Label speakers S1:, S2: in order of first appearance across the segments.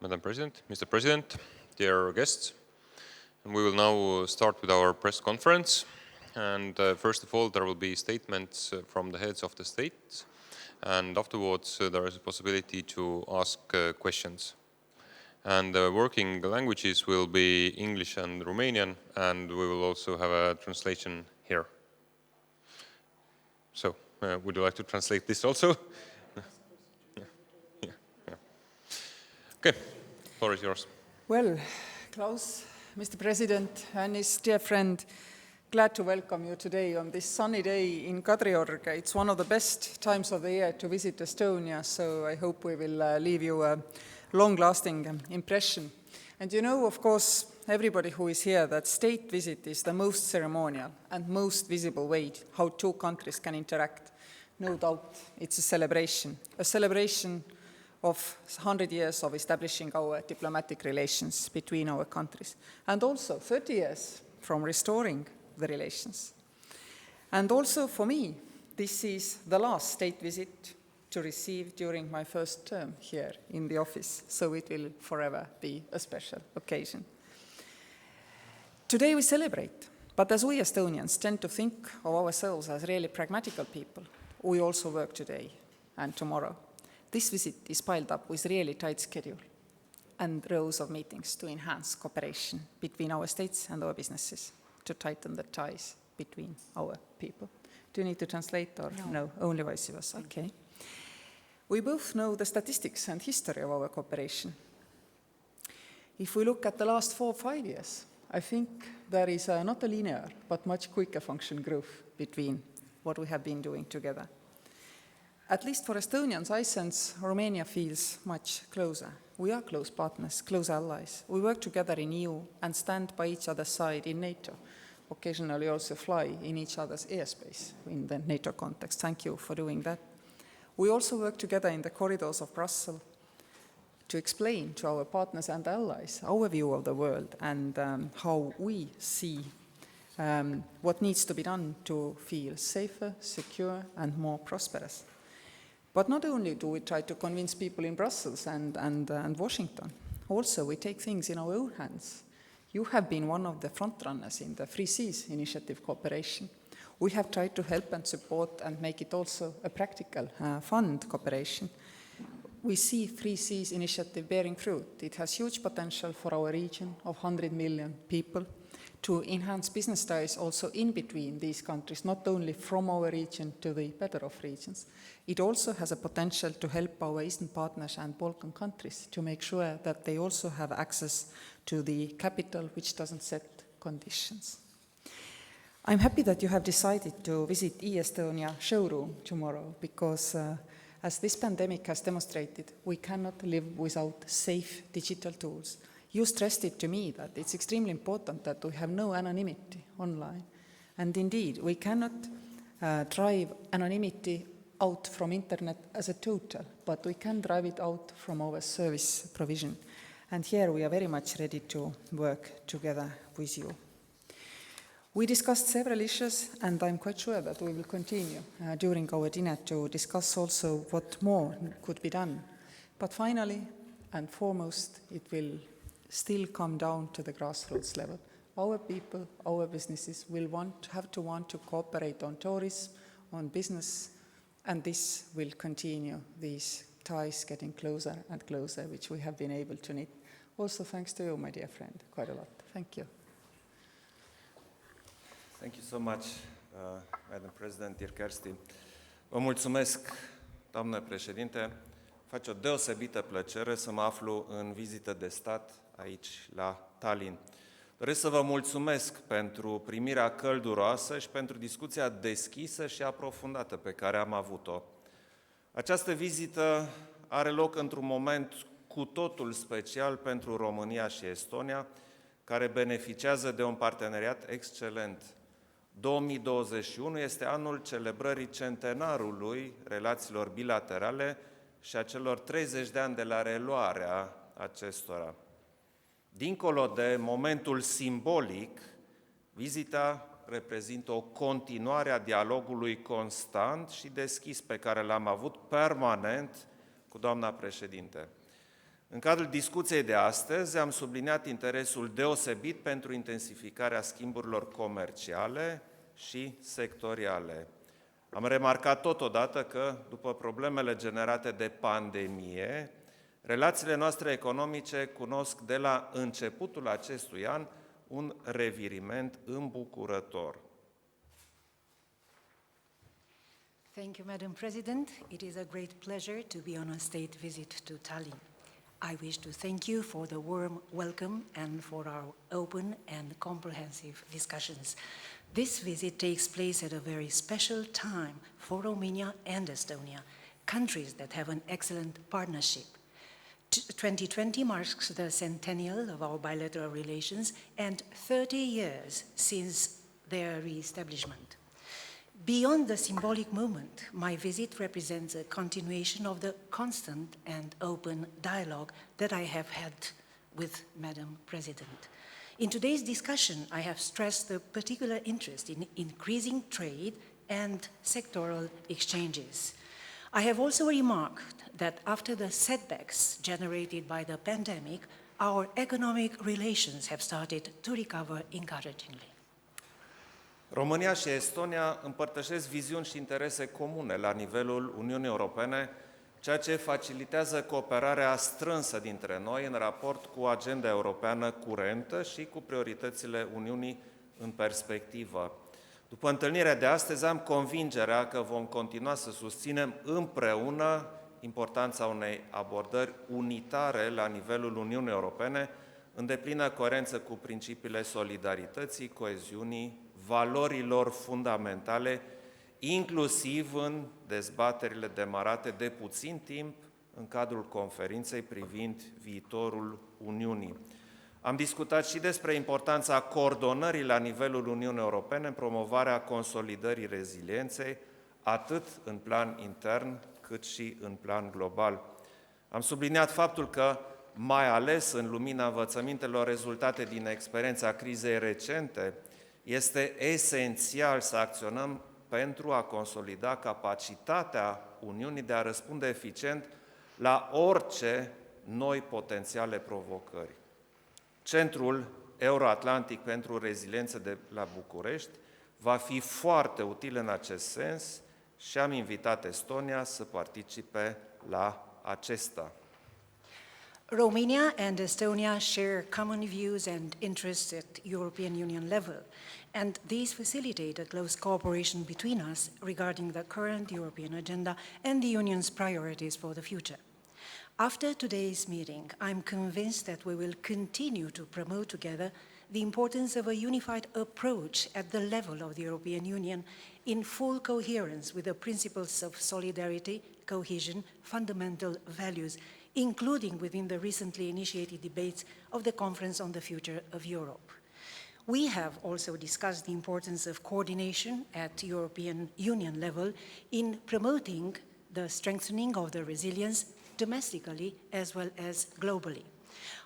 S1: Madam President, Mr. President, dear guests, and we will now start with our press conference. And first of all, there will be statements from the heads of the states, and afterwards there is a possibility to ask questions. And the working languages will be English and Romanian, and we will also have a translation here. So, would you like to translate this also? Yeah. Okay, floor is yours.
S2: Well, Klaus, Mr. President, and his dear friend, glad to welcome you today on this sunny day in Kadriorg. It's one of the best times of the year to visit Estonia, so I hope we will leave you a long-lasting impression. And you know, of course, everybody who is here, that state visit is the most ceremonial and most visible way how two countries can interact. No doubt, it's a celebration of 100 years of establishing our diplomatic relations between our countries, and also 30 years from restoring the relations. And also for me, this is the last state visit to receive during my first term here in the office, so it will forever be a special occasion. Today we celebrate, but as we Estonians tend to think of ourselves as really pragmatical people, we also work today and tomorrow. This visit is piled up with really tight schedule and rows of meetings to enhance cooperation between our states and our businesses, to tighten the ties between our people. Do you need to translate or no? Only vice versa, okay. We both know the statistics and history of our cooperation. If we look at the last 4 or 5 years, I think there is not a linear, but much quicker function growth between what we have been doing together. At least for Estonians, I sense Romania feels much closer. We are close partners, close allies. We work together in EU and stand by each other's side in NATO. Occasionally also fly in each other's airspace in the NATO context. Thank you for doing that. We also work together in the corridors of Brussels to explain to our partners and allies our view of the world and how we see what needs to be done to feel safer, secure, and more prosperous. But not only do we try to convince people in Brussels and Washington, also we take things in our own hands. You have been one of the frontrunners in the Free Seas Initiative cooperation. We have tried to help and support and make it also a practical fund cooperation. We see Free Seas Initiative bearing fruit. It has huge potential for our region of 100 million people to enhance business ties also in between these countries, not only from our region to the better off regions. It also has a potential to help our Eastern partners and Balkan countries to make sure that they also have access to the capital which doesn't set conditions. I'm happy that you have decided to visit e-Estonia showroom tomorrow because as this pandemic has demonstrated, we cannot live without safe digital tools. You stressed it to me that it's extremely important that we have no anonymity online. And indeed, we cannot drive anonymity out from internet as a total, but we can drive it out from our service provision. And here we are very much ready to work together with you. We discussed several issues, and I'm quite sure that we will continue during our dinner to discuss also what more could be done. But finally and foremost, it will still come down to the grassroots level. Our people, our businesses will have to want to cooperate on tourism, on business, and this will continue, these ties getting closer and closer, which we have been able to knit. Also thanks to you, my dear friend, quite a lot. Thank you.
S3: Thank you so much, Madam President, dear Kersti. Vă mulțumesc, doamnă președinte. Face o deosebită plăcere să mă aflu în vizită de stat aici la Tallinn. Doresc să vă mulțumesc pentru primirea călduroasă și pentru discuția deschisă și aprofundată pe care am avut-o. Această vizită are loc într-un moment cu totul special pentru România și Estonia, care beneficiază de un parteneriat excelent. 2021 este anul celebrării centenarului relațiilor bilaterale și a celor 30 de ani de la reluarea acestora. Dincolo de momentul simbolic, vizita reprezintă o continuare a dialogului constant și deschis pe care l-am avut permanent cu doamna președinte. În cadrul discuției de astăzi am subliniat interesul deosebit pentru intensificarea schimburilor comerciale și sectoriale. Am remarcat totodată că, după problemele generate de pandemie, relațiile noastre economice cunosc de la începutul acestui an un reviriment îmbucurător.
S4: Thank you, Madam President. It is a great pleasure to be on a state visit to Tallinn. I wish to thank you for the warm welcome and for our open and comprehensive discussions. This visit takes place at a very special time for Romania and Estonia, countries that have an excellent partnership. 2020 marks the centennial of our bilateral relations and 30 years since their re-establishment. Beyond the symbolic moment, my visit represents a continuation of the constant and open dialogue that I have had with Madam President. In today's discussion, I have stressed the particular interest in increasing trade and sectoral exchanges. I have also remarked that after the setbacks generated by the pandemic, our economic relations have started to recover encouragingly.
S3: România și Estonia împărtășesc viziuni și interese comune la nivelul Uniunii Europene, ceea ce facilitează cooperarea strânsă dintre noi în raport cu agenda europeană curentă și cu prioritățile Uniunii în perspectivă. După întâlnirea de astăzi, am convingerea că vom continua să susținem împreună importanța unei abordări unitare la nivelul Uniunii Europene, în deplină coerență cu principiile solidarității, coeziunii, valorilor fundamentale, inclusiv în dezbaterile demarate de puțin timp în cadrul conferinței privind viitorul Uniunii. Am discutat și despre importanța coordonării la nivelul Uniunii Europene în promovarea consolidării rezilienței, atât în plan intern, cât și în plan global. Am subliniat faptul că, mai ales în lumina învățămintelor rezultate din experiența crizei recente, este esențial să acționăm pentru a consolida capacitatea Uniunii de a răspunde eficient la orice noi potențiale provocări. Centrul Euro-Atlantic pentru Reziliență de la București va fi foarte util în acest sens și am invitat Estonia să participe la acesta.
S4: Romania and Estonia share common views and interests at European Union level, and these facilitate a close cooperation between us regarding the current European agenda and the Union's priorities for the future. After today's meeting, I'm convinced that we will continue to promote together the importance of a unified approach at the level of the European Union in full coherence with the principles of solidarity, cohesion, fundamental values, including within the recently initiated debates of the Conference on the Future of Europe. We have also discussed the importance of coordination at European Union level in promoting the strengthening of the resilience domestically as well as globally.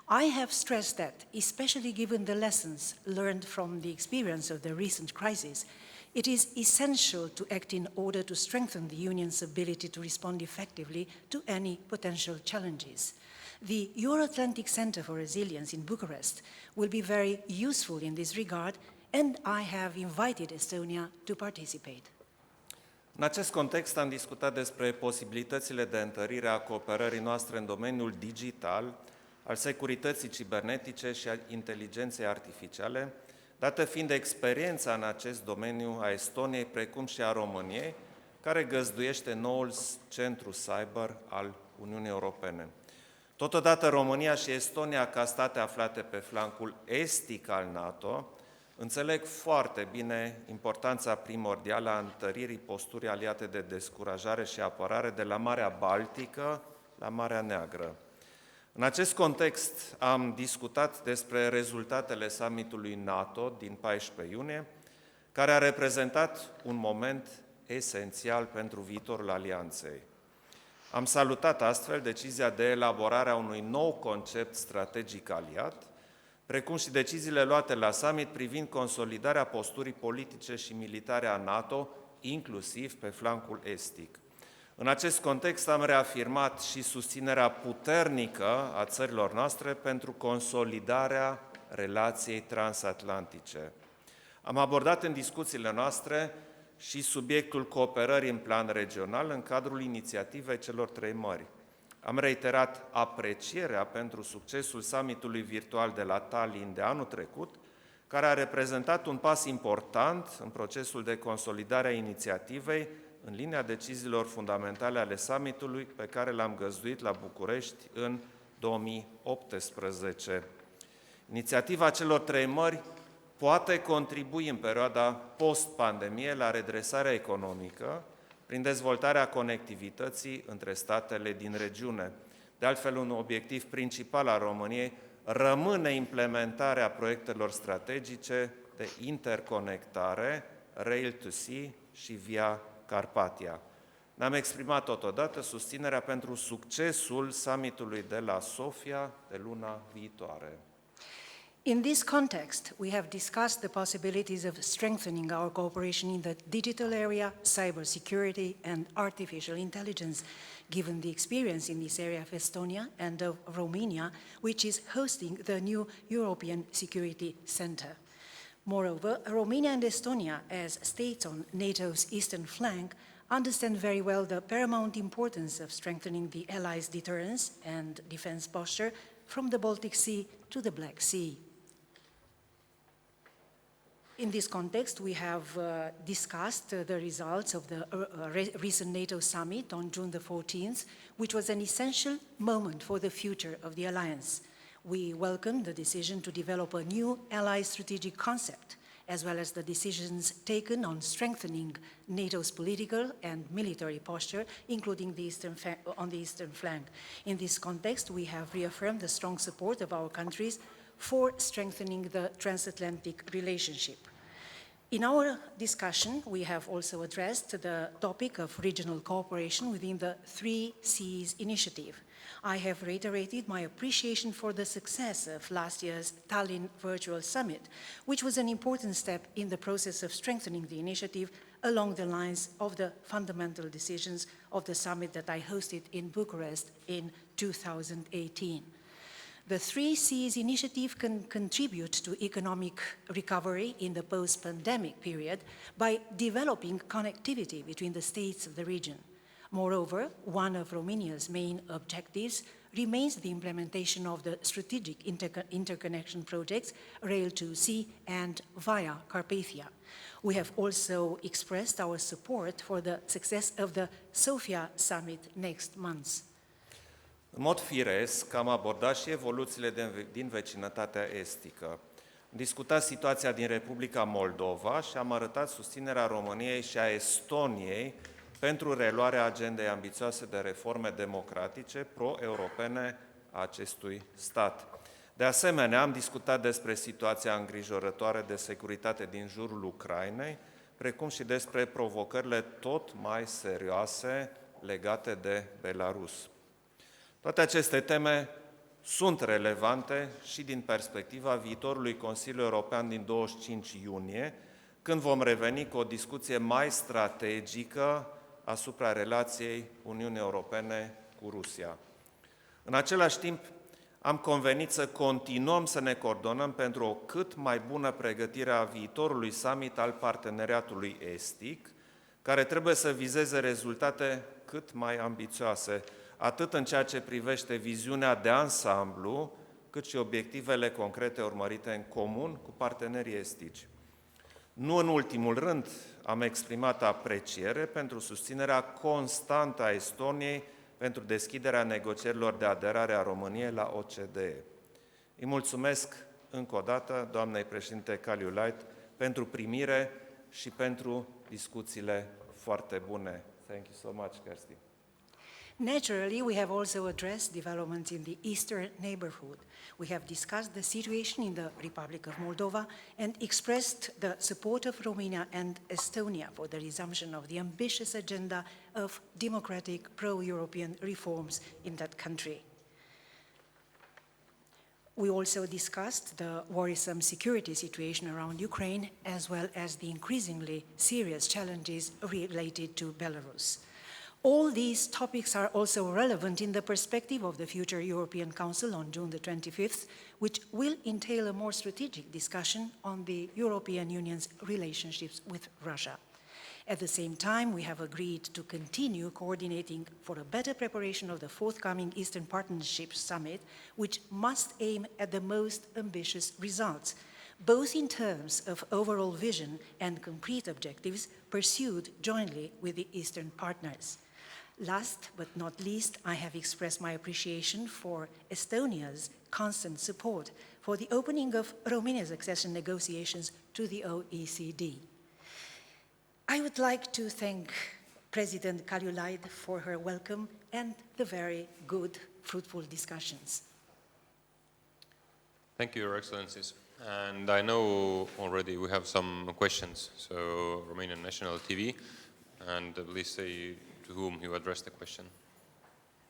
S4: I have stressed that, especially given the lessons learned from the experience of the recent crisis, it is essential to act in order to strengthen the Union's ability to respond effectively to any potential challenges. The Euro-Atlantic Center for Resilience in Bucharest will be very useful in this regard, and I have invited Estonia to participate.
S3: În acest context am discutat despre posibilitățile de întărire a cooperării noastre în domeniul digital, al securității cibernetice și a inteligenței artificiale, dată fiind experiența în acest domeniu a Estoniei, precum și a României, care găzduiește noul centru cyber al Uniunii Europene. Totodată, România și Estonia, ca state aflate pe flancul estic al NATO, înțeleg foarte bine importanța primordială a întăririi posturii aliate de descurajare și apărare de la Marea Baltică la Marea Neagră. În acest context am discutat despre rezultatele summitului NATO din 14 iunie, care a reprezentat un moment esențial pentru viitorul alianței. Am salutat astfel decizia de elaborare a unui nou concept strategic aliat, precum și deciziile luate la summit privind consolidarea posturii politice și militare a NATO, inclusiv pe flancul estic. În acest context am reafirmat și susținerea puternică a țărilor noastre pentru consolidarea relației transatlantice. Am abordat în discuțiile noastre și subiectul cooperării în plan regional în cadrul inițiativei celor 3 mări. Am reiterat aprecierea pentru succesul summitului virtual de la Tallinn de anul trecut, care a reprezentat un pas important în procesul de consolidare a inițiativei în linia deciziilor fundamentale ale summitului pe care l-am găzduit la București în 2018. Inițiativa celor 3 mări poate contribui în perioada post-pandemie la redresarea economică prin dezvoltarea conectivității între statele din regiune. De altfel, un obiectiv principal al României rămâne implementarea proiectelor strategice de interconectare Rail to Sea și Via Carpathia. Ne-am exprimat totodată susținerea pentru succesul summitului de la Sofia de luna viitoare.
S4: In this context, we have discussed the possibilities of strengthening our cooperation in the digital area, cybersecurity, and artificial intelligence, given the experience in this area of Estonia and of Romania, which is hosting the new European Security Center. Moreover, Romania and Estonia, as states on NATO's eastern flank, understand very well the paramount importance of strengthening the allies' deterrence and defense posture from the Baltic Sea to the Black Sea. In this context, we have discussed the results of the recent NATO summit on June the 14th, which was an essential moment for the future of the alliance. We welcome the decision to develop a new ally strategic concept, as well as the decisions taken on strengthening NATO's political and military posture, including on the eastern flank. In this context, we have reaffirmed the strong support of our countries for strengthening the transatlantic relationship. In our discussion, we have also addressed the topic of regional cooperation within the 3 Seas initiative. I have reiterated my appreciation for the success of last year's Tallinn Virtual Summit, which was an important step in the process of strengthening the initiative along the lines of the fundamental decisions of the summit that I hosted in Bucharest in 2018. The 3 Seas initiative can contribute to economic recovery in the post-pandemic period by developing connectivity between the states of the region. Moreover, one of Romania's main objectives remains the implementation of the strategic interconnection projects Rail to Sea and Via Carpathia. We have also expressed our support for the success of the Sofia summit next month.
S3: În mod firesc, am abordat și evoluțiile din vecinătatea estică. Am discutat situația din Republica Moldova și am arătat susținerea României și a Estoniei pentru reluarea agendei ambițioase de reforme democratice pro-europene a acestui stat. De asemenea, am discutat despre situația îngrijorătoare de securitate din jurul Ucrainei, precum și despre provocările tot mai serioase legate de Belarus. Toate aceste teme sunt relevante și din perspectiva viitorului Consiliu European din 25 iunie, când vom reveni cu o discuție mai strategică asupra relației Uniunii Europene cu Rusia. În același timp, am convenit să continuăm să ne coordonăm pentru o cât mai bună pregătire a viitorului summit al parteneriatului estic, care trebuie să vizeze rezultate cât mai ambițioase, atât în ceea ce privește viziunea de ansamblu, cât și obiectivele concrete urmărite în comun cu partenerii estici. Nu în ultimul rând, am exprimat apreciere pentru susținerea constantă a Estoniei pentru deschiderea negocierilor de aderare a României la OCDE. Îi mulțumesc încă o dată doamnei președinte Kaljulaid pentru primire și pentru discuțiile foarte bune. Thank you so much, Kersti.
S4: Naturally, we have also addressed developments in the eastern neighborhood. We have discussed the situation in the Republic of Moldova and expressed the support of Romania and Estonia for the resumption of the ambitious agenda of democratic pro-European reforms in that country. We also discussed the worrisome security situation around Ukraine, as well as the increasingly serious challenges related to Belarus. All these topics are also relevant in the perspective of the future European Council on June the 25th, which will entail a more strategic discussion on the European Union's relationships with Russia. At the same time, we have agreed to continue coordinating for a better preparation of the forthcoming Eastern Partnership Summit, which must aim at the most ambitious results, both in terms of overall vision and concrete objectives pursued jointly with the Eastern partners. Last but not least, I have expressed my appreciation for Estonia's constant support for the opening of Romania's accession negotiations to the OECD. I would like to thank President Kaljulaid for her welcome and the very good, fruitful discussions.
S1: Thank you, Your Excellencies. And I know already we have some questions. So Romanian National TV, and please say to whom you address the question.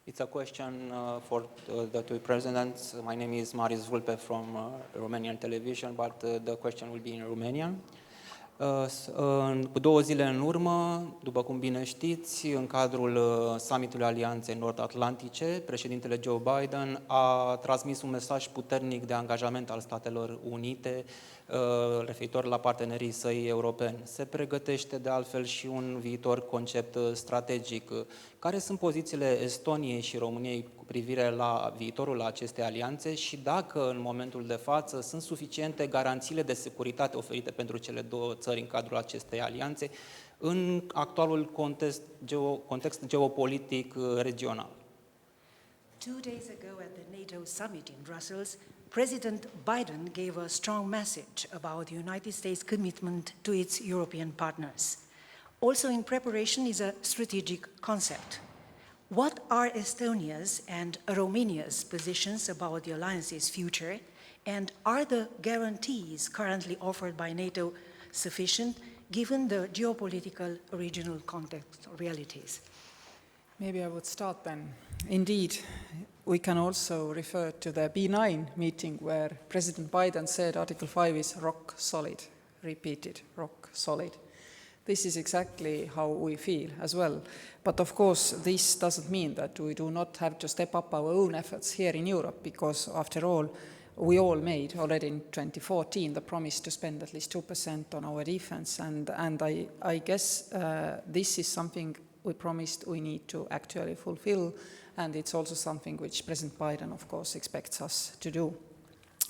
S5: It's a question for the two presidents. My name is Marius Vulpe from Romanian television, but the question will be in Romanian. Cu 2 zile în urmă, după cum bine știți, în cadrul summitului Alianței Nord-Atlantice, președintele Joe Biden a transmis un mesaj puternic de angajament al Statelor Unite referitor la partenerii săi europeni. Se pregătește de altfel și un viitor concept strategic. Care sunt pozițiile Estoniei și României cu privire la viitorul acestei alianțe și dacă în momentul de față sunt suficiente garanțiile de securitate oferite pentru cele două țări în cadrul acestei alianțe în actualul context geopolitic regional?
S4: 2 days ago at the NATO summit in Brussels, President Biden gave a strong message about the United States' commitment to its European partners. Also in preparation is a strategic concept. What are Estonia's and Romania's positions about the alliance's future, and are the guarantees currently offered by NATO sufficient given the geopolitical regional context realities?
S2: Maybe I would start then. Indeed, we can also refer to the B9 meeting where President Biden said Article 5 is rock solid, repeated, rock solid. This is exactly how we feel as well. But of course, this doesn't mean that we do not have to step up our own efforts here in Europe, because after all, we all made already in 2014 the promise to spend at least 2% on our defense. And I guess this is something we promised we need to actually fulfill. And it's also something which President Biden, of course, expects us to do.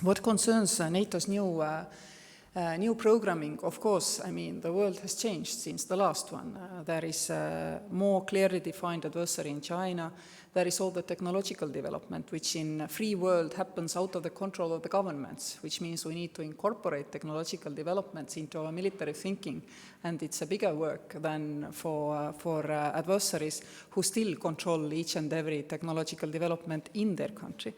S2: What concerns NATO's new programming, of course, I mean, the world has changed since the last one. There is a more clearly defined adversary in China. There is all the technological development, which in a free world happens out of the control of the governments, which means we need to incorporate technological developments into our military thinking. And it's a bigger work than for adversaries who still control each and every technological development in their country.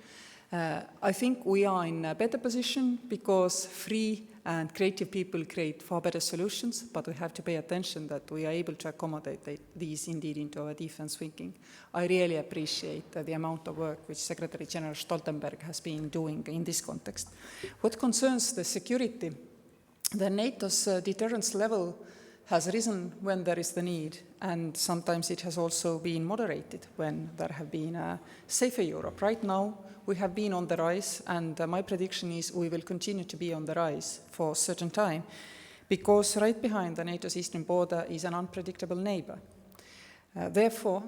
S2: I think we are in a better position because free and creative people create far better solutions, but we have to pay attention that we are able to accommodate these indeed into our defense thinking. I really appreciate the amount of work which Secretary General Stoltenberg has been doing in this context. What concerns the security, the NATO's deterrence level has risen when there is the need, and sometimes it has also been moderated when there have been a safer Europe. Right now, we have been on the rise, and my prediction is we will continue to be on the rise for a certain time, because right behind the NATO's eastern border is an unpredictable neighbor. Therefore,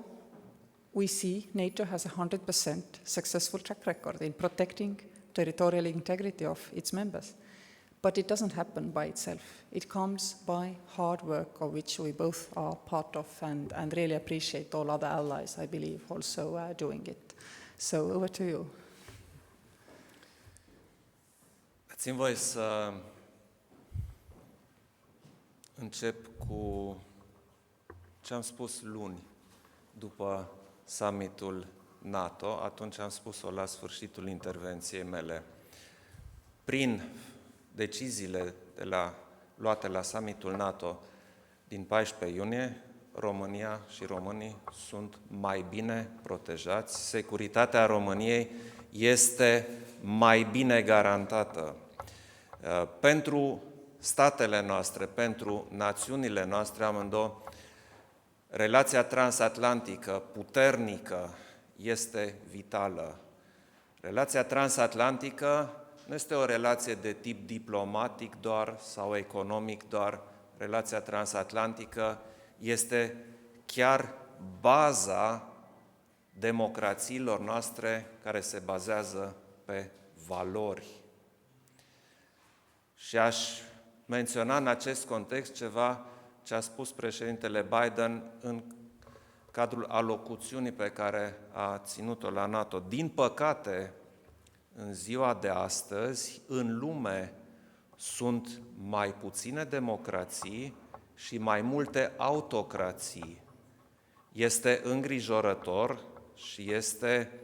S2: we see NATO has a 100% successful track record in protecting territorial integrity of its members. But it doesn't happen by itself. It comes by hard work, of which we both are part of, and really appreciate all other allies, I believe, also doing it. So, over to you.
S3: Dați-mi voie să încep cu ce am spus luni după summitul NATO. Atunci am spus-o la sfârșitul intervenției mele. Prin deciziile luate la summitul NATO din 14 iunie, România și românii sunt mai bine protejați. Securitatea României este mai bine garantată. Pentru statele noastre, pentru națiunile noastre amândouă, Relația transatlantică puternică este vitală. Relația transatlantică nu este o relație de tip diplomatic doar sau economic doar. Relația transatlantică este chiar baza democrațiilor noastre care se bazează pe valori. Și aș menționa în acest context ceva ce a spus președintele Biden în cadrul alocuțiunii pe care a ținut-o la NATO. Din păcate, în ziua de astăzi, în lume sunt mai puține democrații și mai multe autocrații. Este îngrijorător și este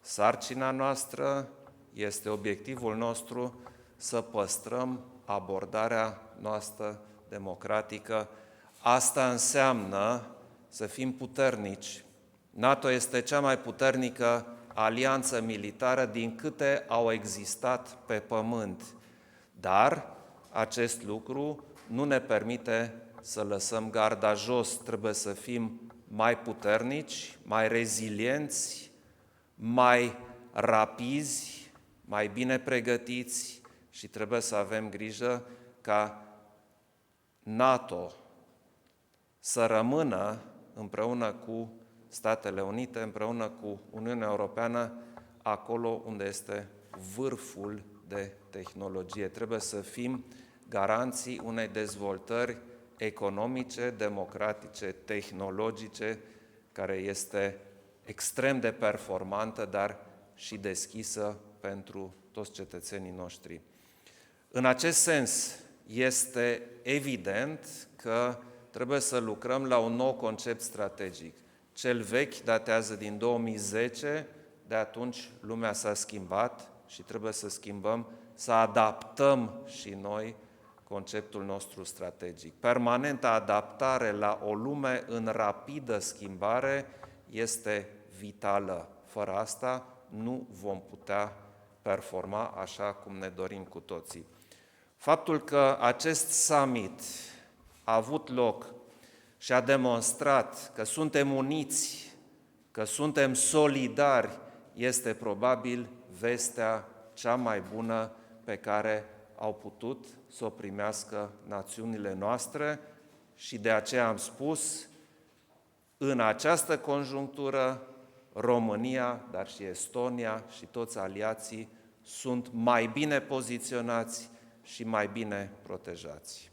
S3: sarcina noastră, este obiectivul nostru să păstrăm abordarea noastră democratică. Asta înseamnă să fim puternici. NATO este cea mai puternică alianță militară din câte au existat pe pământ. Dar acest lucru nu ne permite să lăsăm garda jos. Trebuie să fim mai puternici, mai rezilienți, mai rapizi, mai bine pregătiți și trebuie să avem grijă ca NATO să rămână împreună cu Statele Unite, împreună cu Uniunea Europeană, acolo unde este vârful de tehnologie. Trebuie să fim garanții unei dezvoltări economice, democratice, tehnologice, care este extrem de performantă, dar și deschisă pentru toți cetățenii noștri. În acest sens, este evident că trebuie să lucrăm la un nou concept strategic. Cel vechi datează din 2010, de atunci lumea s-a schimbat și trebuie să schimbăm, să adaptăm și noi conceptul nostru strategic. Permanenta adaptare la o lume în rapidă schimbare este vitală. Fără asta nu vom putea performa așa cum ne dorim cu toții. Faptul că acest summit a avut loc și a demonstrat că suntem uniți, că suntem solidari, este probabil vestea cea mai bună pe care au putut să o primească națiunile noastre și de aceea am spus, în această conjunctură, România, dar și Estonia și toți aliații sunt mai bine poziționați și mai bine protejați.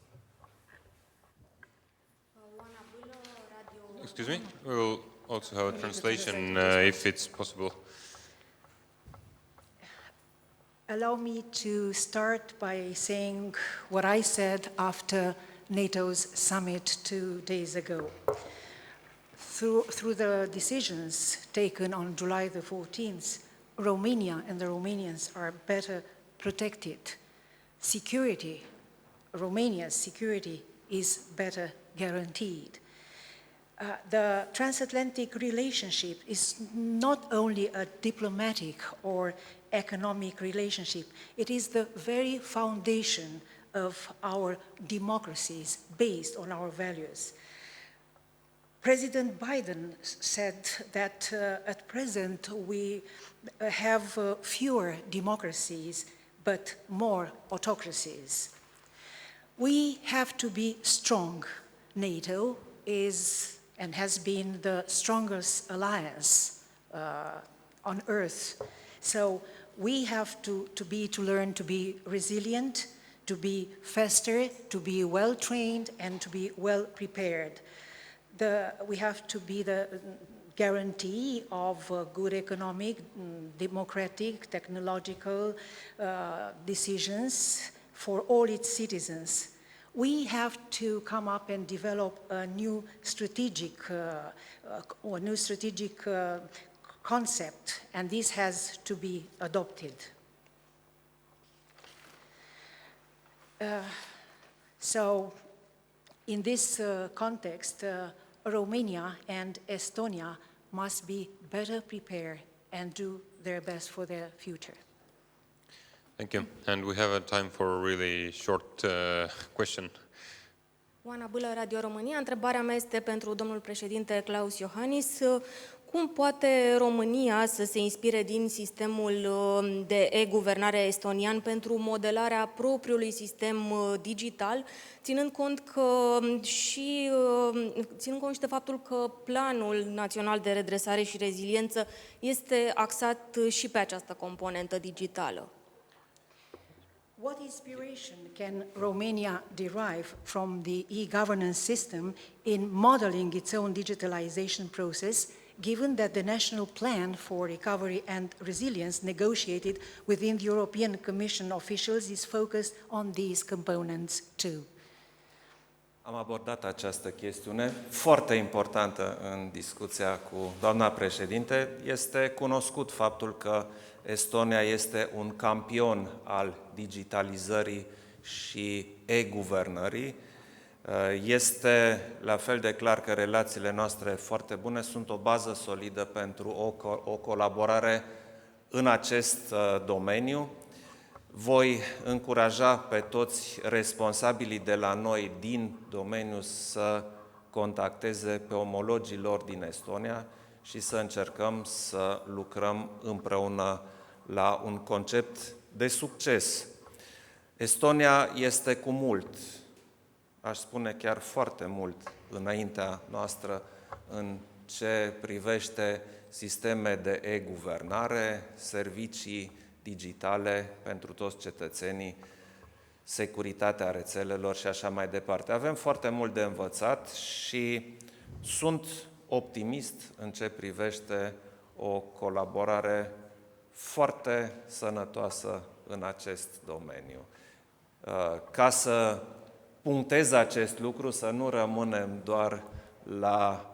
S1: Excuse me? We will also have a translation if it's possible.
S4: Allow me to start by saying what I said after NATO's summit 2 days ago. Through the decisions taken on July the 14th, Romania and the Romanians are better protected. Romania's security is better guaranteed. The transatlantic relationship is not only a diplomatic or economic relationship, it is the very foundation of our democracies based on our values. President Biden said that at present we have fewer democracies but more autocracies. We have to be strong. NATO is and has been the strongest alliance on earth. So we have to learn to be resilient, to be faster, to be well trained, and to be well prepared. We have to be the guarantee of good economic, democratic, technological decisions for all its citizens. We have to come up and develop a new strategic concept, and this has to be adopted. So, in this context, Romania and Estonia must be better prepared and do their best for their future.
S1: Thank you. And we have a time for a really short question.
S6: Oana Bâlă, Radio România. Întrebarea mea este pentru domnul președinte Klaus Iohannis. Cum poate România să se inspire din sistemul de e-guvernare estonian pentru modelarea propriului sistem digital, ținând cont și de faptul că Planul Național de Redresare și Reziliență este axat și pe această componentă digitală?
S4: What inspiration can Romania derive from the e-governance system in modeling its own digitalization process, given that the National Plan for Recovery and Resilience negotiated within the European Commission officials is focused on these components too?
S3: Am abordat această chestiune foarte importantă în discuția cu doamna președinte. Este cunoscut faptul că Estonia este un campion al digitalizării și e-guvernării. Este la fel de clar că relațiile noastre foarte bune sunt o bază solidă pentru o colaborare în acest domeniu. Voi încuraja pe toți responsabilii de la noi din domeniu să contacteze pe omologii lor din Estonia și să încercăm să lucrăm împreună la un concept de succes. Estonia este cu mult, aș spune chiar foarte mult, înaintea noastră în ce privește sisteme de e-guvernare, servicii digitale pentru toți cetățenii, securitatea rețelelor și așa mai departe. Avem foarte mult de învățat și sunt optimist în ce privește o colaborare foarte sănătoasă în acest domeniu. Ca să punctez acest lucru, să nu rămânem doar la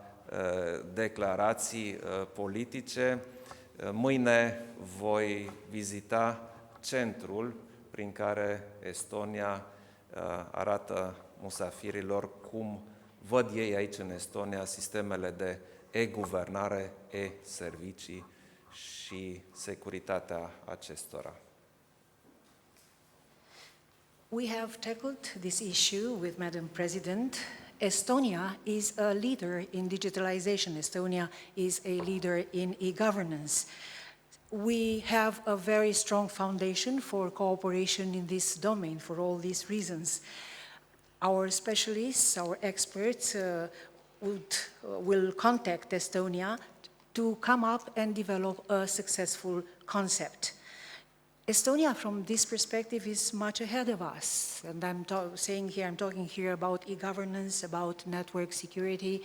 S3: declarații politice, mâine voi vizita centrul prin care Estonia arată musafirilor cum văd ei aici în Estonia sistemele de e-guvernare, e-servicii și securitatea acestora.
S4: We have tackled this issue with Madam President. Estonia is a leader in digitalization. Estonia is a leader in e-governance. We have a very strong foundation for cooperation in this domain for all these reasons. Our specialists, our experts will contact Estonia to come up and develop a successful concept. Estonia, from this perspective, is much ahead of us. And I'm talking here about e-governance, about network security.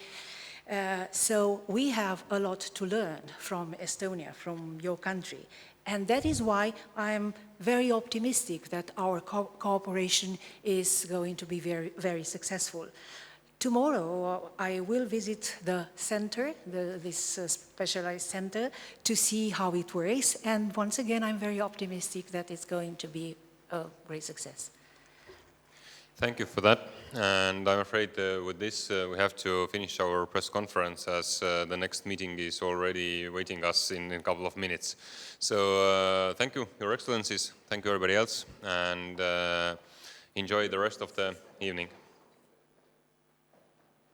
S4: So we have a lot to learn from Estonia, from your country. And that is why I'm very optimistic that our cooperation is going to be very, very successful. Tomorrow, I will visit the center, this specialized center, to see how it works. And once again, I'm very optimistic that it's going to be a great success.
S1: Thank you for that. And I'm afraid with this, we have to finish our press conference as the next meeting is already waiting us in a couple of minutes. So thank you, Your Excellencies. Thank you, everybody else. And enjoy the rest of the evening.